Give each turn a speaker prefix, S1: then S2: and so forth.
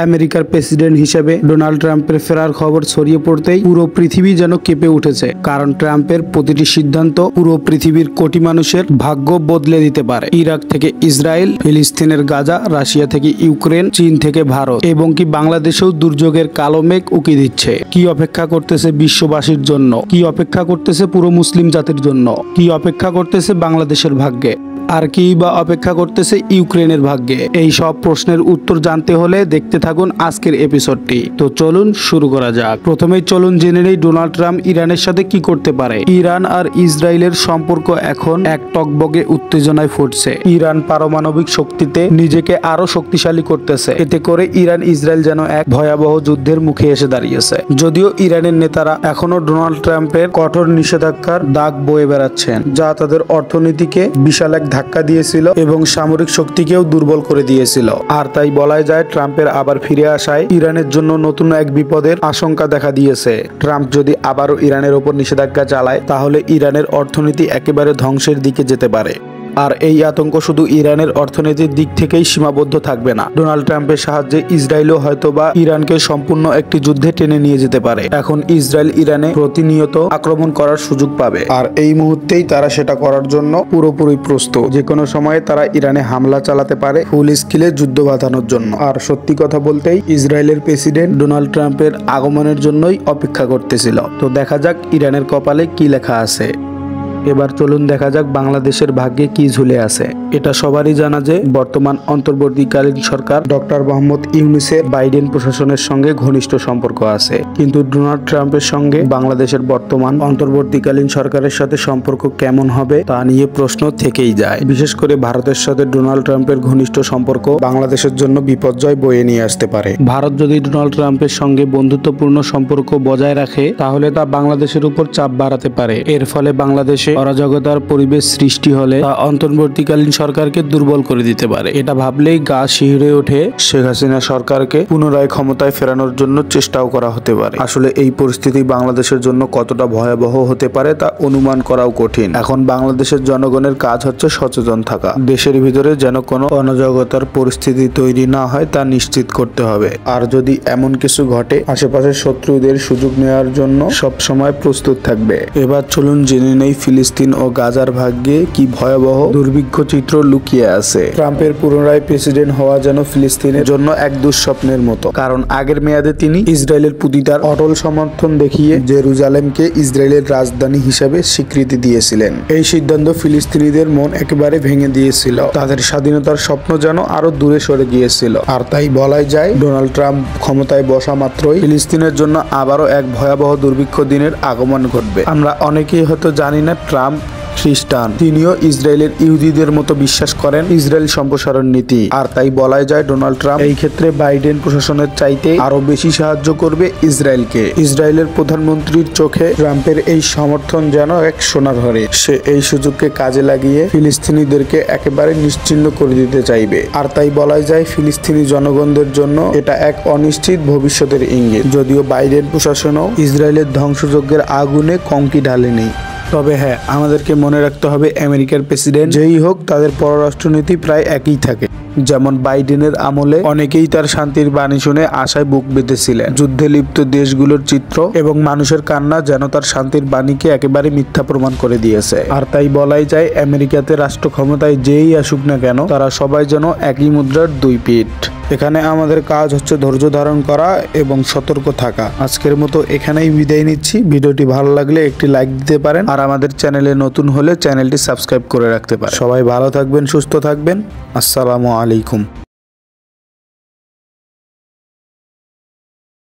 S1: আমেরিকার প্রেসিডেন্ট হিসেবে ডোনাল্ড ট্রাম্পের ফেরার খবর ছড়িয়ে পড়তেই পুরো পৃথিবী যেন কেঁপে উঠেছে, কারণ ট্রাম্পের প্রতিটি সিদ্ধান্ত পুরো পৃথিবীর কোটি মানুষের ভাগ্য বদলে দিতে পারে। ইরাক থেকে ইসরায়েল, ফিলিস্তিনের গাজা, রাশিয়া থেকে ইউক্রেন, চীন থেকে ভারত এবং কি বাংলাদেশেও দুর্যোগের কালো মেঘ উকি দিচ্ছে। কি অপেক্ষা করতেছে বিশ্ববাসীর জন্য? কি অপেক্ষা করতেছে পুরো মুসলিম জাতির জন্য? কি অপেক্ষা করতেছে বাংলাদেশের ভাগ্যে? আর কি বা অপেক্ষা করতেছে ইউক্রেনের ভাগ্যে? এই সব প্রশ্নের উত্তর জানতে হলে দেখতে থাকুন আজকের এপিসোডটি। তো চলুন শুরু করা যাক। প্রথমেই চলুন জেনে নেই ডোনাল্ড ট্রাম্প ইরানের সাথে কি করতে পারে। ইরান আর ইসরায়েলের সম্পর্ক এখন এক টকবগে উত্তেজনায় ফুটছে। ইরান পারমাণবিক শক্তিতে নিজেকে আরো শক্তিশালী করতেছে। এতে করে ইরান ইসরায়েল যেন এক ভয়াবহ যুদ্ধের মুখে এসে দাঁড়িয়েছে। যদিও ইরানের নেতারা এখনো ডোনাল্ড ট্রাম্পের কঠোর নিষেধাজ্ঞার দাগ বয়ে বেড়াচ্ছেন, যা তাদের অর্থনীতিকে বিশাল এক ধাক্কা দিয়েছিল এবং সামরিক শক্তিকেও দুর্বল করে দিয়েছিল। আর তাই বলাই যায় ট্রাম্পের আবার ফিরে আসায় ইরানের জন্য নতুন এক বিপদের আশঙ্কা দেখা দিয়েছে। ট্রাম্প যদি আবারও ইরানের ওপর নিষেধাজ্ঞা চালায়, তাহলে ইরানের অর্থনীতি একেবারে ধ্বংসের দিকে যেতে পারে। আর এই আতঙ্ক শুধু ইরানের অর্থনীতির দিক থেকেই সীমাবদ্ধ থাকবে না। ডোনাল্ড ট্রাম্পের সাহায্যে ইসরায়েলও হয়তোবা ইরানকে সম্পূর্ণ একটি যুদ্ধে টেনে নিয়ে যেতে পারে। এখন ইসরায়েল ইরানে প্রতিনিয়ত আক্রমণ করার সুযোগ পাবে, আর এই মুহূর্তেই তারা সেটা করার জন্য পুরোপুরি প্রস্তুত। যে কোনো সময়ে তারা ইরানে হামলা চালাতে পারে ফুল স্কেলে যুদ্ধ বাঁধানোর জন্য। আর সত্যি কথা বলতেই ইসরায়েলের প্রেসিডেন্ট ডোনাল্ড ট্রাম্পের আগমনের জন্যই অপেক্ষা করতেছিল। তো দেখা যাক ইরানের কপালে কি লেখা আছে। এবার চলুন দেখা যাক বাংলাদেশের ভাগ্যে কি ঝুলে আছে। এটা সবারই জানা যে বর্তমান অন্তর্বর্তীকালীন সরকার ডক্টর মোহাম্মদ ইউনূসের বাইডেন প্রশাসনের সঙ্গে ঘনিষ্ঠ সম্পর্ক আছে, কিন্তু ডোনাল্ড ট্রাম্পের সঙ্গে বাংলাদেশের বর্তমান অন্তর্বর্তীকালীন সরকারের সাথে সম্পর্ক কেমন হবে তা নিয়ে প্রশ্ন থেকেই যায়। বিশেষ করে ভারতের সাথে ডোনাল্ড ট্রাম্পের ঘনিষ্ঠ সম্পর্ক বাংলাদেশের জন্য বিপর্যয় বয়ে নিয়ে আসতে পারে। ভারত যদি ডোনাল্ড ট্রাম্পের সঙ্গে বন্ধুত্বপূর্ণ সম্পর্ক বজায় রাখে, তাহলে তা বাংলাদেশের উপর চাপ বাড়াতে পারে। এর ফলে বাংলাদেশে অরাজকতার পরিবেশ সৃষ্টি হলে তা অন্তর্বর্তীকালীন সরকারকে দুর্বল করে দিতে পারে। এটা ভাবলেই গা শিহরে ওঠে শেখ হাসিনা সরকারকে পুনরায় ক্ষমতায় ফেরানোর জন্য চেষ্টাও করা হতে পারে। আসলে এই পরিস্থিতি বাংলাদেশের জন্য কতটা ভয়াবহ হতে পারে তা অনুমান করাও কঠিন। এখন বাংলাদেশের জনগণের কাজ হচ্ছে সচেতন থাকা। দেশের ভিতরে যেন কোনো অরাজকতার পরিস্থিতি তৈরি না হয় তা নিশ্চিত করতে হবে। আর যদি এমন কিছু ঘটে, আশেপাশের শত্রুদের সুযোগ নেওয়ার জন্য সবসময় প্রস্তুত থাকবে। এবার চলুন জেনে নেই ফিলিস্তিন ও গাজার ভাগ্যে কি ভয়াবহ দুর্ভিক্ষ চিত্র লুকিয়ে আছে। ট্রাম্পের পুনরায় প্রেসিডেন্ট হওয়া যেন ফিলিস্তিনের জন্য এক দুঃস্বপ্নের মতো, কারণ আগের মেয়াদে তিনি ইসরায়েলের প্রতি তার অটল সমর্থন দেখিয়ে জেরুজালেমকে ইসরায়েলের রাজধানী হিসেবে স্বীকৃতি দিয়েছিলেন। এই সিদ্ধান্ত ফিলিস্তিনিদের মন একেবারে ভেঙে দিয়েছিল। তাদের স্বাধীনতার স্বপ্ন যেন আরো দূরে সরে গিয়েছিল। আর তাই বলাই যায় ডোনাল্ড ট্রাম্প ক্ষমতায় বসা মাত্রই ফিলিস্তিনের জন্য আবারও এক ভয়াবহ দুর্ভিক্ষ দিনের আগমন ঘটবে। আমরা অনেকেই হয়তো জানি না ট্রাম্প খ্রিস্টান, তিনিও ইসরায়েলের ইহুদিদের মতো বিশ্বাস করেন ইসরায়েল সম্প্রসারণ নীতি। আর তাই বলাই যায় ডোনাল্ড ট্রাম্প এই ক্ষেত্রে বাইডেন প্রশাসনের চাইতে আরো বেশি সাহায্য করবে ইসরায়েলকে। ইসরায়েলের প্রধানমন্ত্রীর চোখে ট্রাম্পের এই সমর্থন যেন এক সোনার হরে। সে এই সুযোগকে কাজে লাগিয়ে ফিলিস্তিনিদেরকে একেবারে নিশ্চিহ্ন করে দিতে চাইবে। আর তাই বলাই যায় ফিলিস্তিনি জনগণদের জন্য এটা এক অনিশ্চিত ভবিষ্যতের ইঙ্গিত। যদিও বাইডেন প্রশাসনও ইসরায়েলের ধ্বংসযজ্ঞের আগুনে কঙ্কি ঢালেনি। তবে হ্যাঁ, আমাদেরকে মনে রাখতে হবে আমেরিকার প্রেসিডেন্ট যেই হোক, তাদের পররাষ্ট্রনীতি প্রায় একই থাকে। যেমন বাইডেনের আমলে অনেকেই তার শান্তির বাণী শুনে আশায় বুক বেঁধেছিলেন। যুদ্ধে লিপ্ত দেশগুলোর চিত্র এবং মানুষের কান্না যেন তার শান্তির বাণীকে একেবারে মিথ্যা প্রমাণ করে দিয়েছে। আর তাই বলাই যায় আমেরিকাতে রাষ্ট্র ক্ষমতায় যেই আসুক না কেন, তারা সবাই যেন একই মুদ্রার দুই পিঠ। এখানে আমাদের কাজ হচ্ছে ধৈর্য ধারণ করা এবং সতর্ক থাকা। আজকের মতো এখানেই বিদায় নিচ্ছি। ভিডিওটি ভালো লাগলে একটি লাইক দিতে পারেন, আর আমাদের চ্যানেলে নতুন হলে চ্যানেলটি সাবস্ক্রাইব করে রাখতে পারেন। সবাই ভালো থাকবেন, সুস্থ থাকবেন। আসসালামু আলাইকুম।